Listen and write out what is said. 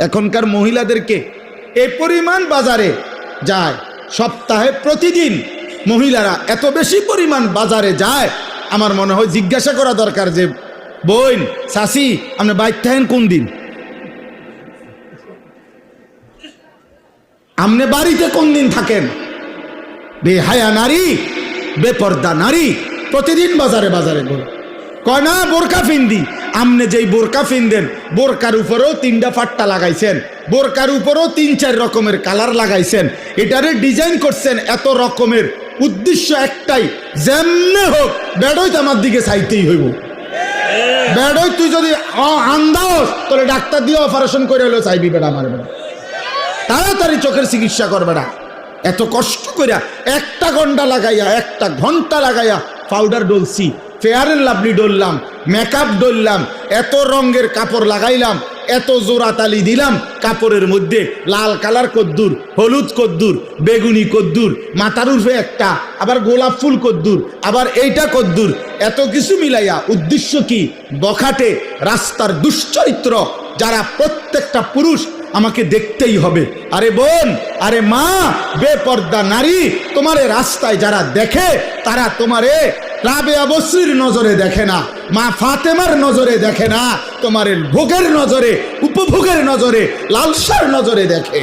এখনকার মহিলাদেরকে এই পরিমাণ বাজারে যায়, সপ্তাহে প্রতিদিন মহিলারা এত বেশি পরিমাণ বাজারে যায়, আমার মনে হয় জিজ্ঞাসা করা দরকার যে বোন চাচি আপনি বাইক থাকেন কোন দিন, আপনি বাড়িতে কোন দিন থাকেন? বেহায়া নারী, বেপর্দা নারী প্রতিদিন বাজারে বাজারে কয় না বোরকা ফিন্দি। আমনে যেই বোরকা ফিনদেন বোরকার উপরেও 3টা ফাট্টা লাগাইছেন, বোরকার উপরেও 3-4 রকমের কালার লাগাইছেন, এটারে ডিজাইন করছেন এত রকমের, উদ্দেশ্য একটাই যেমনে হোক বেড়ই তো আমার দিকে চাইতেই হইব। বেড়ই তুই যদি আন্দাস তোরে ডাক্তার দিয়ে অপারেশন করে হলেও চাইবি বেড়া আমার বেড়া, তাড়াতাড়ি চোখের চিকিৎসা করবে না। এত কষ্ট করিয়া 1 ঘন্টা লাগাইয়া পাউডার ডলছি, ফেয়ার এন্ড লাভলি ডললাম, মেকআপ ডললাম, এত রঙের কাপড় লাগাইলাম, এত জোড়া তালি দিলাম কাপড়ের মধ্যে, লাল কালার কদ্দুর, হলুদ কদ্দুর, বেগুনি কদ্দুর, মাথার উপরে একটা, আবার গোলাপ ফুল কদ্দুর, আবার এইটা কদ্দুর, এত কিছু মিলাইয়া উদ্দেশ্য কি? বখাটে রাস্তার দুশ্চরিত্র যারা প্রত্যেকটা পুরুষ আমাকে দেখতেই হবে। আরে বোন, আরে মা, বেপর্দা নারী, তোমারে রাস্তায় যারা দেখে তারা তোমারে রাবেয়া বসরির নজরে দেখে না, মা ফাতেমার নজরে দেখে না, তোমার ভোগের নজরে, উপভোগের নজরে, লালসার নজরে দেখে।